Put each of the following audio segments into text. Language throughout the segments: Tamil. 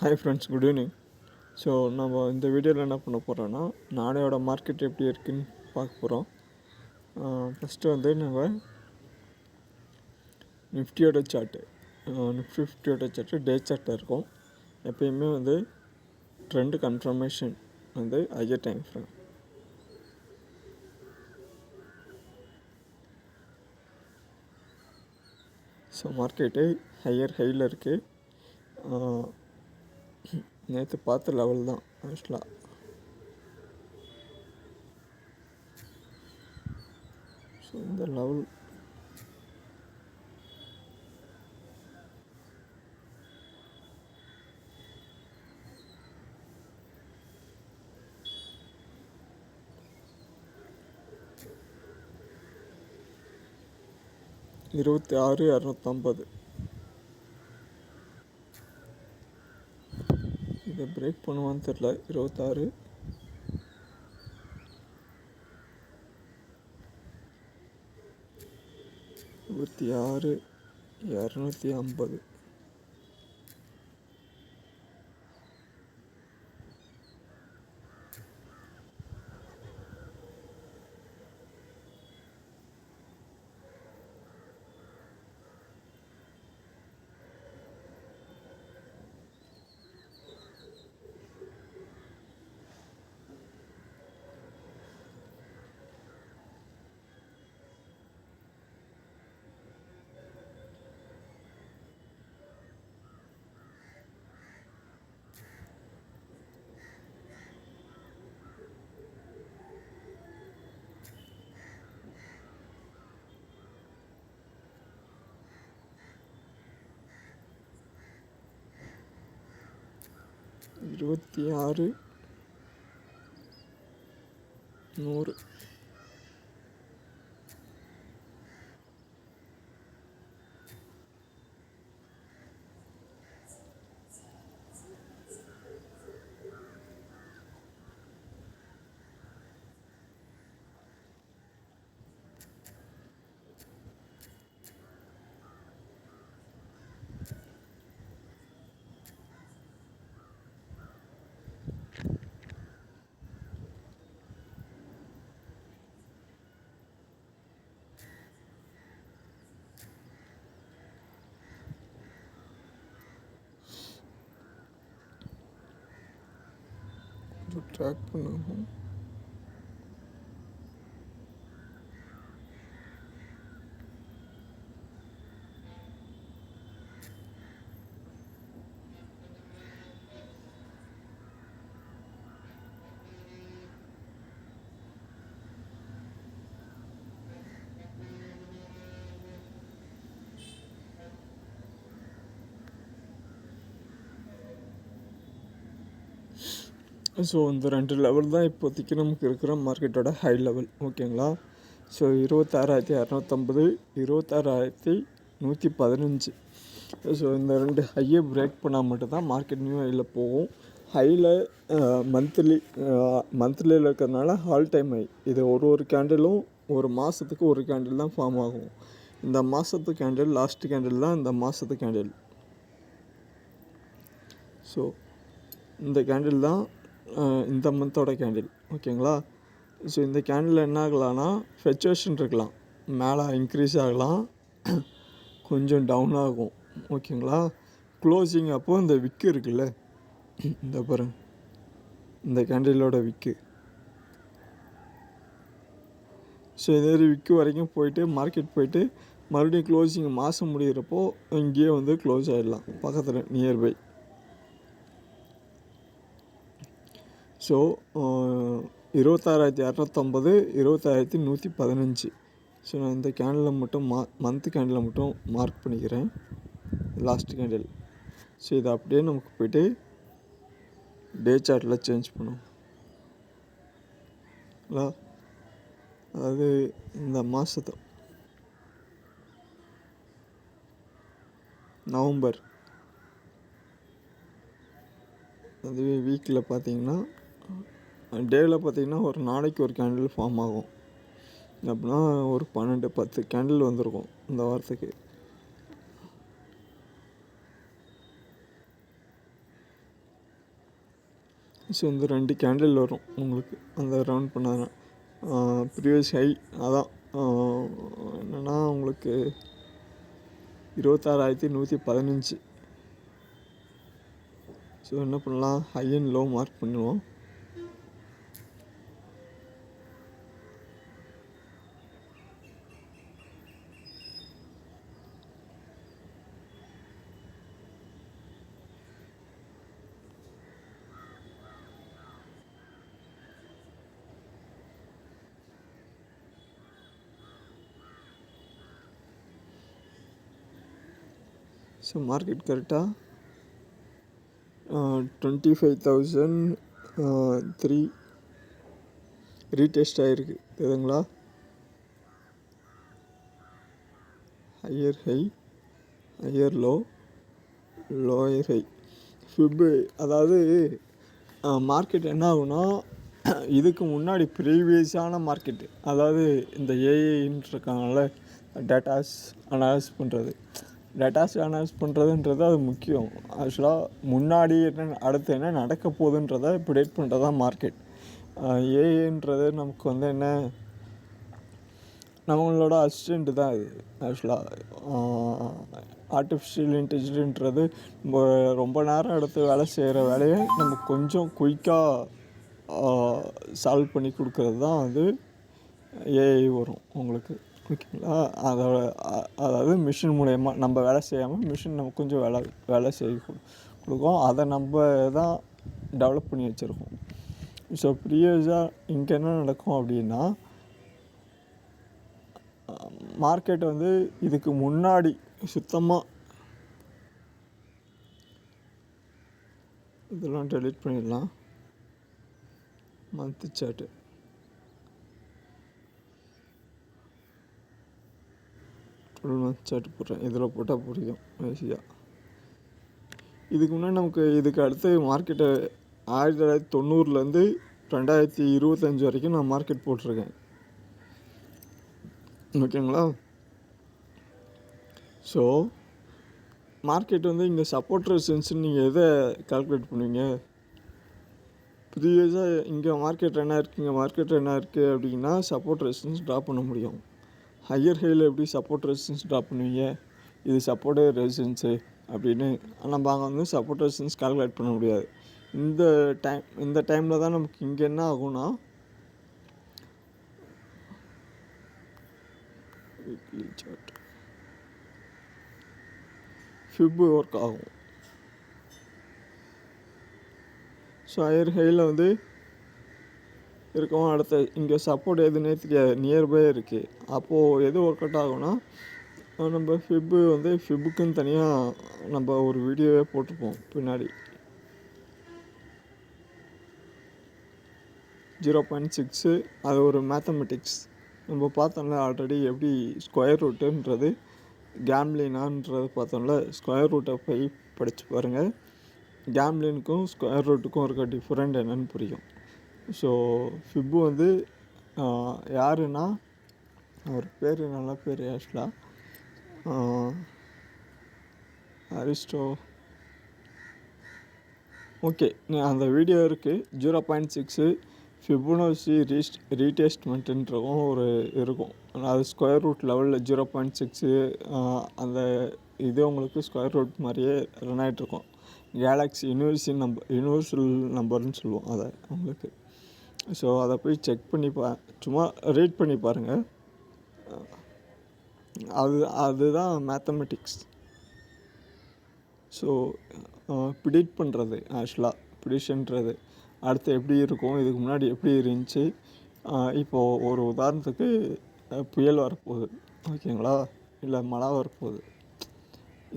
Hi friends, good evening. So நம்ம இந்த வீடியோவில் என்ன பண்ண போகிறோன்னா, நாளையோட மார்க்கெட் எப்படி இருக்குன்னு பார்க்க போகிறோம். ஃபஸ்ட்டு வந்து நம்ம நிஃப்டியோட சார்ட்டு, நிஃப்டி 50யோட சார்ட்டு டே சார்ட்டில் இருக்கும். எப்பயுமே வந்து ட்ரெண்டு கன்ஃபர்மேஷன் வந்து higher time frame. So market ஹையில் இருக்குது. நேற்று பார்த்த லெவல் தான் ஆக்சுவலாக. ஸோ இந்த லெவல் $26,250. இதை பிரேக் பண்ணுவான்னு தெரில. 26 26,250. $26,100. ட்ராக் பண்ணுவோம். ஸோ இந்த 2 லெவல் தான் இப்போதைக்கு நமக்கு இருக்கிற மார்க்கெட்டோட ஹை லெவல், ஓகேங்களா? ஸோ 26,250, 26,115. ஸோ இந்த 2 ஹையை பிரேக் பண்ணால் மட்டும்தான் மார்க்கெட் நியூ ஹையில் போகும். ஹையில் மந்த்லியில் இருக்கிறதுனால ஆல் டைம் ஹை. இது ஒரு கேண்டிலும் ஒரு மாதத்துக்கு ஒரு கேண்டில் தான் ஃபார்ம் ஆகும். இந்த மாதத்து கேண்டில் லாஸ்ட் கேண்டில் தான் இந்த மாதத்து கேண்டில். ஸோ இந்த கேண்டில் தான் இந்த மந்தோட கேண்டில், ஓகேங்களா? ஸோ இந்த கேண்டில் என்ன ஆகலான்னா ஃப்ளக்சுவேஷன் இருக்கலாம். மேலே இன்க்ரீஸ் ஆகலாம், கொஞ்சம் டவுன் ஆகும், ஓகேங்களா? க்ளோசிங் அப்போது இந்த விக்கு இருக்குல்ல, இந்த பாருங்க, இந்த கேண்டிலோட விக்கு. ஸோ இதே விக்கு வரைக்கும் போயிட்டு மார்க்கெட் போயிட்டு மறுபடியும் க்ளோசிங் மாதம் முடிகிறப்போ இங்கேயே வந்து க்ளோஸ் ஆகிடலாம் பக்கத்தில் நியர்பை. ஸோ 26,250, 26,115. ஸோ நான் இந்த கேண்டில் மட்டும் மந்த் கேண்டில் மட்டும் மார்க் பண்ணிக்கிறேன், லாஸ்ட் கேண்டில். ஸோ இதை அப்படியே நமக்கு போய்ட்டு டே சார்ட்டில் சேஞ்ச் பண்ணுவோம். அதாவது இந்த மாதத்து நவம்பர், அதுவே வீக்கில் பார்த்தீங்கன்னா டேவில் பார்த்தீங்கன்னா ஒரு நாளைக்கு ஒரு கேண்டில் ஃபார்ம் ஆகும். அப்படின்னா ஒரு 12-10 கேண்டில் வந்திருக்கும் இந்த வாரத்துக்கு. ஸோ இந்த 2 கேண்டில் வரும் உங்களுக்கு அந்த ரவுண்ட் பண்ணாங்கன்னா ப்ரீவியஸ் ஹை அதான் என்னென்னா உங்களுக்கு 26,115. ஸோ என்ன பண்ணலாம், ஹை அண்ட் லோ மார்க் பண்ணுவோம். ஸோ மார்க்கெட் கரெக்டாக 25,003 ரீடெஸ்ட் ஆகிருக்கு தெரியுதுங்களா. Higher high, higher low, lower high, ஃபிப்பு. அதாவது மார்க்கெட் என்ன ஆகுனா இதுக்கு முன்னாடி ப்ரீவியஸான மார்க்கெட்டு, அதாவது இந்த ஏஐன்னு இருக்காங்கல்ல, டேட்டாஸ் அனலைஸ் பண்ணுறதுன்றது அது முக்கியம். ஆக்சுவலாக முன்னாடி என்ன அடுத்து என்ன நடக்க போகுதுன்றதை ப்ரிடிக்ட் பண்ணுறது தான் மார்க்கெட். ஏஐன்றது நமக்கு வந்து என்ன, நம்மளோட அசிஸ்டண்ட்டு தான் இது. ஆக்சுவலாக ஆர்டிஃபிஷியல் இன்டெலிஜென்ட்ன்றது ரொம்ப நேரம் எடுத்து வேலை செய்கிற வேலையை நம்ம கொஞ்சம் குயிக்காக சால்வ் பண்ணி கொடுக்கறது தான் வந்து ஏஐ வரும் உங்களுக்கு. ஓகேங்களா. அதாவது மிஷின் மூலயமா நம்ம வேலை செய்யாமல் மிஷின் நம்ம கொஞ்சம் வேலை செய்ய கொடுக்கும். அதை நம்ம தான் டெவலப் பண்ணி வச்சுருக்கோம். ஸோ ப்ரீவியஸாக இங்கே என்ன நடக்கும் அப்படின்னா, மார்க்கெட் வந்து இதுக்கு முன்னாடி சுத்தமாக இதெல்லாம் டெலீட் பண்ணிடலாம். மந்த் சார்ட்டு சார்ட் போடுறேன், இதில் போட்டால் புரியும் ஈஸியாக. இதுக்கு முன்னாடி நமக்கு இதுக்கு அடுத்து மார்க்கெட்டை 1990 2025 வரைக்கும் நான் மார்க்கெட் போட்டிருக்கேன். ஓகேங்களா. ஸோ மார்க்கெட் வந்து இங்கே சப்போர்ட் ரெசிஸ்டன்ஸ்னு நீங்கள் எதை கால்குலேட் பண்ணுவீங்க? ப்ரீவியஸாக இங்கே மார்க்கெட் என்ன இருக்குது அப்படின்னா சப்போர்ட் ரெசிஸ்டன்ஸ் ட்ரா பண்ண முடியும். ஹையர் ஹையில் எப்படி சப்போர்ட் ரெசிஸ்டன்ஸ் ட்ரா பண்ணுவீங்க? இது சப்போர்ட் ரெசிஸ்டன்ஸு அப்படின்னு நம்ம அங்கே வந்து சப்போர்ட் ரெசிஸ்டன்ஸ் கால்குலேட் பண்ண முடியாது. இந்த டைமில் தான் நமக்கு இங்கே என்ன ஆகும்னா, ஃபிப் ஒர்க் ஆகும். ஸோ ஹையர் ஹையில் வந்து இருக்கவும் அடுத்த இங்கே சப்போர்ட் எதுன்னே தெரியாது, நியர்பை இருக்குது. அப்போது எது ஒர்க் அவுட் ஆகும்னா, நம்ம ஃபிப்புக்குன்னு தனியாக நம்ம ஒரு வீடியோவே போட்டிருப்போம் பின்னாடி. 0.6 அது ஒரு மேத்தமெட்டிக்ஸ் நம்ம பார்த்தோம்ல ஆல்ரெடி. எப்படி ஸ்கொயர் ரூட்டுன்றது கேம்லினான்றது பார்த்தோம்ல, ஸ்கொயர் ரூட்டை போய் படித்து பாருங்கள். கேம்லினுக்கும் ஸ்கொயர் ரூட்டுக்கும் இருக்க டிஃப்ரெண்ட் என்னன்னு புரியும். ஸோ ஃபிப்பு வந்து யாருன்னா, அவர் பேர் நல்ல பேர் ஆக்சுவலாக அரிஸ்டோ. ஓகே, அந்த வீடியோ இருக்குது. 0.6 ஃபிபோனாச்சி ரீடெஸ்ட்மெண்ட்டுன்றவும் ஒரு இருக்கும். அது ஸ்கொயர் ரூட் லெவலில் 0.6 அந்த இது உங்களுக்கு ஸ்கொயர் ரூட் மாதிரியே ரன் ஆகிட்ருக்கும். கேலக்ஸி யூனிவர்சல் நம்பர்னு சொல்லுவோம் அதை உங்களுக்கு. ஸோ அதை போய் செக் பண்ணி சும்மா ரீட் பண்ணி பாருங்கள். அதுதான் மேத்தமெட்டிக்ஸ். ஸோ ப்ரிடிக்ட் பண்ணுறது, ஆக்சுவலாக ப்ரிடிக்ஷன்றது அடுத்து எப்படி இருக்கும், இதுக்கு முன்னாடி எப்படி இருந்துச்சு. இப்போது ஒரு உதாரணத்துக்கு புயல் வரப்போகுது, ஓகேங்களா, இல்லை மழை வரப்போகுது.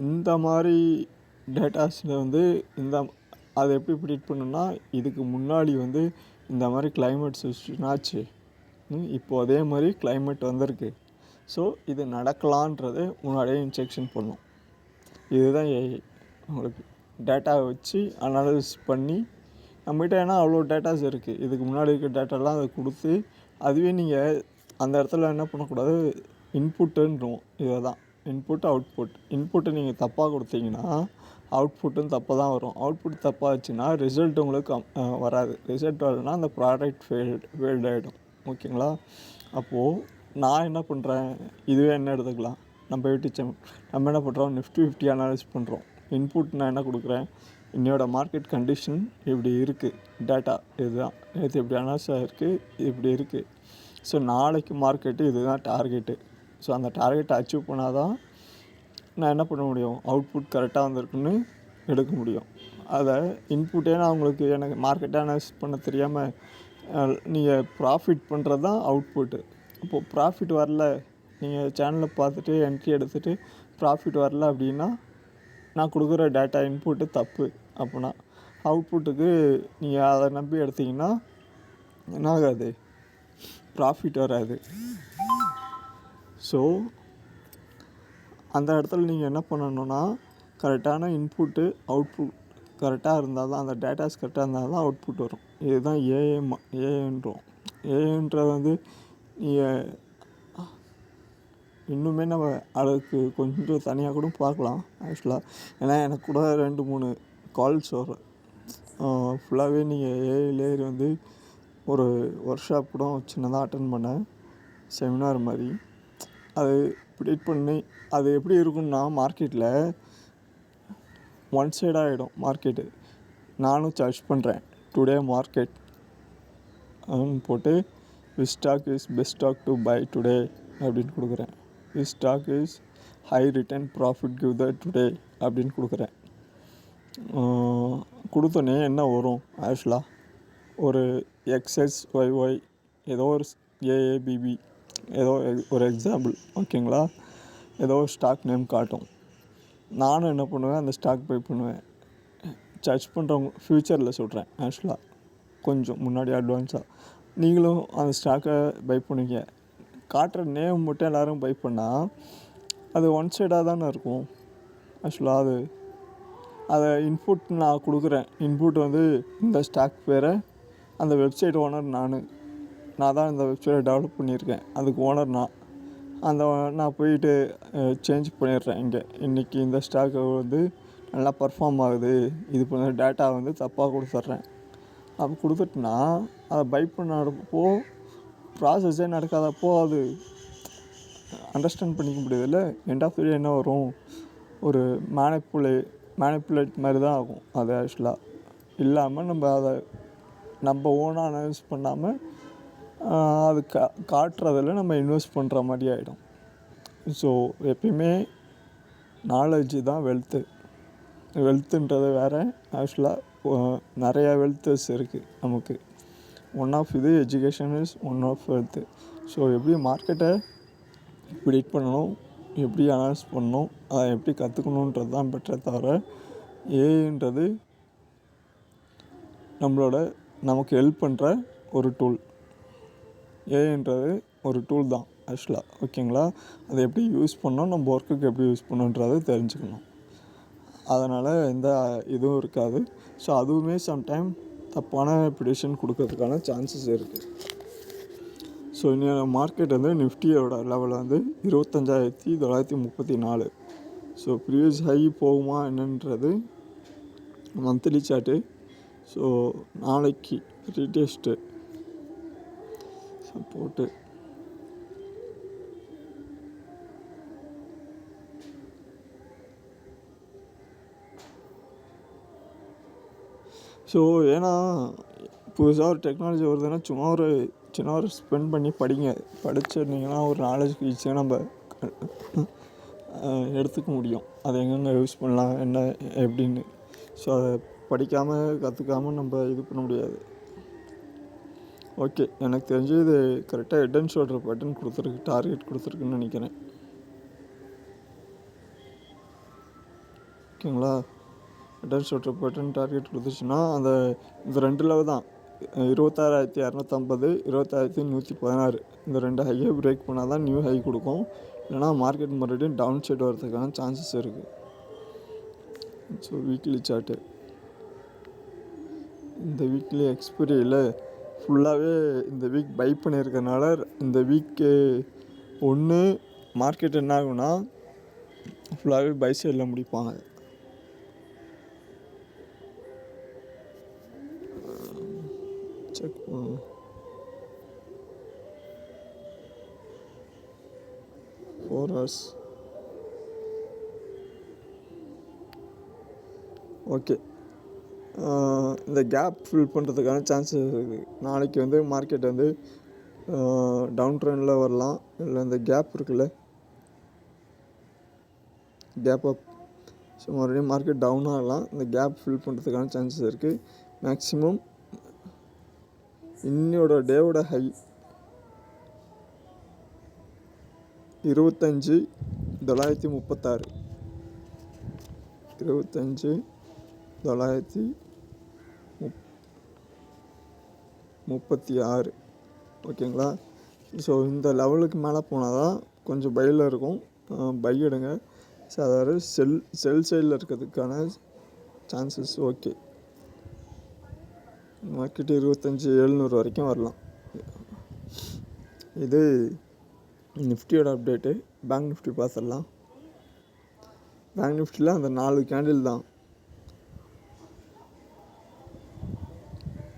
இந்த மாதிரி டேட்டாஸில் வந்து அதை எப்படி ப்ரிடிக்ட் பண்ணணும்னா, இதுக்கு முன்னாடி வந்து இந்த மாதிரி கிளைமேட் சுச்சுவேஷன் ஆச்சு, இப்போது அதே மாதிரி கிளைமேட் வந்திருக்கு. ஸோ இது நடக்கலான்றது முன்னாடியே இன்ஸ்ட்ரக்ஷன் பண்ணும். இதுதான் ஏஐ. உங்களுக்கு டேட்டாவை வச்சு அனலைஸ் பண்ணி நம்மகிட்ட ஏன்னா அவ்வளோ டேட்டாஸ் இருக்குது, இதுக்கு முன்னாடி இருக்க டேட்டாலாம் அதை கொடுத்து அதுவே நீங்கள் அந்த இடத்துல என்ன பண்ணக்கூடாது, இன்புட்டுன்றோம். இதை தான் இன்புட் அவுட்புட். இன்புட்டை நீங்கள் தப்பாக கொடுத்தீங்கன்னா அவுட்புட்டும் தப்பாக தான் வரும். அவுட்புட் தப்பாச்சுன்னா ரிசல்ட் உங்களுக்கு வராது. ரிசல்ட் வரலைன்னா அந்த ப்ராடக்ட் ஃபெயில்ட் ஆகிடும். ஓகேங்களா? அப்போது நான் என்ன பண்ணுறேன், இதுவே என்ன எடுத்துக்கலாம், நம்ம நம்ம என்ன பண்ணுறோம், நிஃப்டி 50 அனாலிஸ் பண்ணுறோம். இன்புட் நான் என்ன கொடுக்குறேன், இன்னையோட மார்க்கெட் கண்டிஷன் இப்படி இருக்குது, டேட்டா இதுதான், நேற்று இப்படி அனாலிஸ் ஆகிருக்கு, இப்படி இருக்குது. ஸோ நாளைக்கு மார்க்கெட்டு இதுதான் டார்கெட்டு. ஸோ அந்த டார்கெட்டை அச்சீவ் பண்ணால் தான் நான் என்ன பண்ண முடியும், அவுட்புட் கரெக்டாக வந்திருக்குன்னு எடுக்க முடியும். அதை இன்புட்டே நான் உங்களுக்கு எனக்கு மார்க்கெட்டை அனாலிஸ் பண்ண தெரியாமல் நீங்கள் ப்ராஃபிட் பண்ணுறது தான் அவுட்புட்டு. இப்போது ப்ராஃபிட் வரல, நீங்கள் சேனலில் பார்த்துட்டு என்ட்ரி எடுத்துகிட்டு ப்ராஃபிட் வரல அப்படின்னா நான் கொடுக்குற டேட்டா இன்புட்டு தப்பு. அப்படின்னா அவுட்புட்டுக்கு நீங்கள் அதை நம்பி எடுத்திங்கன்னா என்ன ஆகாது, ப்ராஃபிட் வராது. ஸோ அந்த இடத்துல நீங்கள் என்ன பண்ணணுன்னா, கரெக்டான இன்புட்டு அவுட்புட் கரெக்டாக இருந்தால் தான், அந்த டேட்டாஸ் கரெக்டாக இருந்தால் தான் அவுட்புட் வரும். இதுதான் ஏஏன்றோம். ஏஏன்றது வந்து நீங்கள் இன்னுமே நம்ம அதுக்கு கொஞ்சம் தனியாக கூட பார்க்கலாம் ஆக்சுவலாக. ஏன்னா எனக்கு கூட 2-3 கால்ஸ் வரும். ஃபுல்லாகவே நீங்கள் ஏஐலேயே வந்து ஒரு ஒர்க் ஷாப் கூட சின்னதாக அட்டன் பண்ணேன், செமினார் மாதிரி. அது ப்ரிடிக்ட் பண்ணி அது எப்படி இருக்குன்னா, மார்க்கெட்டில் ஒன் சைடாக ஆகிடும் மார்க்கெட்டு. நானும் சர்ச் பண்ணுறேன் டுடே மார்க்கெட் போட்டு which stock is best stock to buy today அப்படின்னு கொடுக்குறேன். Which stock is high return profit give the today அப்படின்னு கொடுக்குறேன். கொடுத்தோன்னே என்ன வரும் ஆக்சுவலாக, ஒரு XSYY ஏதோ ஒரு AABB ஏதோ ஒரு எக்ஸாம்பிள், ஓகேங்களா, ஏதோ ஒரு ஸ்டாக் நேம் காட்டும். நானும் என்ன பண்ணுவேன், அந்த ஸ்டாக் பை பண்ணுவேன். சர்ச் பண்ணுறவங்க ஃப்யூச்சரில் சொல்கிறேன் ஆக்சுவலாக, கொஞ்சம் முன்னாடி அட்வான்ஸாக. நீங்களும் அந்த ஸ்டாக்கை பை பண்ணுவீங்க. காட்டுற நேம் மட்டும் எல்லோரும் பை பண்ணால் அது ஒன் சைடாக தானே இருக்கும் ஆக்சுவலாக. அதை இன்புட் நான் கொடுக்குறேன். இன்புட் வந்து இந்த ஸ்டாக் பேரை, அந்த வெப்சைட் ஓனர் நான் தான் இந்த வெப்சைட்டை டெவலப் பண்ணியிருக்கேன், அதுக்கு ஓனர் நான் போயிட்டு சேஞ்ச் பண்ணிடுறேன். இன்றைக்கி இந்த ஸ்டாக்கு வந்து நல்லா பர்ஃபார்ம் ஆகுது, இது பண்ண டேட்டா வந்து தப்பாக கொடுத்துட்றேன். அப்போ கொடுத்துட்டுனா அதை பை பண்ணப்போ ப்ராசஸே நடக்காதப்போ அது அண்டர்ஸ்டாண்ட் பண்ணிக்க முடியாதுல்ல. எண்ட் ஆஃப் தி டே என்ன வரும், ஒரு மேனிப்புலேட் மாதிரி தான் ஆகும். அது ஆக்சுவலாக இல்லாமல் நம்ம ஓனாக அனலைஸ் பண்ணாமல் அது காட்டுறதில் நம்ம இன்வெஸ்ட் பண்ணுற மாதிரி ஆகிடும். ஸோ எப்பயுமே நாலேஜ் தான் வெல்த்துன்றது வேறு. ஆக்சுவலாக நிறையா வெல்த்தஸ் இருக்குது நமக்கு. ஒன் ஆஃப் இது education is one of wealth. So எப்படி மார்க்கெட்டை ப்ரிடிக்ட் பண்ணணும், எப்படி அனலைஸ் பண்ணணும், அதை எப்படி கற்றுக்கணுன்றது தான் பெட்டரே தவிர, ஏஐன்றது நமக்கு ஹெல்ப் பண்ணுற ஒரு டூல். ஏஐன்றது ஒரு டூல் தான் ஆக்சுவலாக, ஓகேங்களா. அதை எப்படி யூஸ் பண்ணணும், நம்ம ஒர்க்குக்கு எப்படி யூஸ் பண்ணணுன்றதை தெரிஞ்சுக்கணும். அதனால் எந்த இதுவும் இருக்காது. ஸோ அதுவுமே சம்டைம் தப்பான ப்ரிடிக்ஷன் கொடுக்கறதுக்கான சான்சஸ் இருக்குது. ஸோ இன்னும் மார்க்கெட் வந்து நிஃப்டியோட லெவலில் வந்து 25,934. ஸோ ப்ரீவியஸ் ஹை போகுமா என்னன்றது மந்த்லி சார்ட்டு. ஸோ நாளைக்கு ரீடெஸ்ட்டு சப்போர்ட்டு. ஸோ ஏன்னா புதுசாக ஒரு டெக்னாலஜி வருதுன்னா சும்மா ஒரு சின்ன ஒரு ஸ்பெண்ட் பண்ணி படிச்சிருந்தீங்கன்னா ஒரு நாலேஜ் ஈஸியாக நம்ம எடுத்துக்க முடியும். அதை எங்கெங்கே யூஸ் பண்ணலாம் என்ன எப்படின்னு. ஸோ அதை படிக்காமல் கற்றுக்காமல் நம்ம இது பண்ண முடியாது. ஓகே, எனக்கு தெரிஞ்சு இது கரெக்டாக head and shoulder pattern target கொடுத்துருக்குன்னு நினைக்கிறேன். ஓகேங்களா, head and shoulder pattern target கொடுத்துச்சுன்னா இந்த 2 லெவல் தான், 26,250, 26,116 இந்த 2 ஹையை பிரேக் பண்ணால் தான் நியூ ஹை கொடுக்கும். இல்லைனா மார்க்கெட் மறுபடியும் டவுன் சைடு வரதுக்கான சான்சஸ் இருக்குது. ஸோ வீக்லி சார்ட்டு, இந்த வீக்லி எக்ஸ்பீரியில் ஃபுல்லாகவே இந்த வீக் பை பண்ணியிருக்கனால இந்த வீக்கு ஒன்று மார்க்கெட் என்ன ஆகும்னா ஃபுல்லாகவே பை சைடில் முடிப்பாங்க. செக் பண்ணணும். Four hours. ஓகே, இந்த கேப் ஃபில் பண்ணுறதுக்கான சான்சஸ் இருக்குது. நாளைக்கு வந்து மார்க்கெட் வந்து டவுன் ட்ரெண்டில் வரலாம், இல்லை இந்த கேப் இருக்குல்ல, கேப் அப், ஸோ மறுபடியும் மார்க்கெட் டவுன் ஆகலாம். இந்த கேப் ஃபில் பண்ணுறதுக்கான சான்சஸ் இருக்குது. மேக்ஸிமம் இன்னையோட டேவோட ஹை 25,936. 25,936. ஓகேங்களா? ஸோ இந்த லெவலுக்கு மேலே போனால் தான் கொஞ்சம் பையில் இருக்கும், பை எடுங்க. ஸோ அதாவது செல் சைடில் இருக்கிறதுக்கான சான்சஸ் ஓகே. மார்க்கெட்டு 25,700 வரைக்கும் வரலாம். இது நிஃப்டியோட அப்டேட்டு. பேங்க் நிஃப்டி பார்த்துடலாம். பேங்க் நிஃப்டியில் அந்த 4 கேண்டில் தான்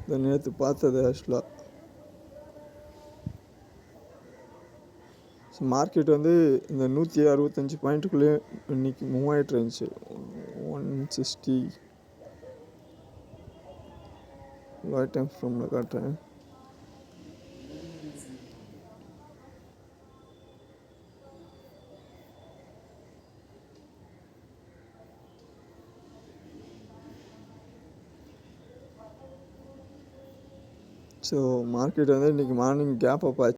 இந்த நேற்று பார்த்தது ஆக்சுவலாக. ஸோ மார்க்கெட் வந்து இந்த 165 பாயிண்ட்டுக்குள்ளேயே இன்றைக்கி மூவ் ஆகிட்டு இருந்துச்சு. 160 லாட் டைம் ஃப்ரமில் காட்டுறேன். ஸோ மார்க்கெட் வந்து இன்றைக்கி மார்னிங் கேப் அப் ஆச்சு.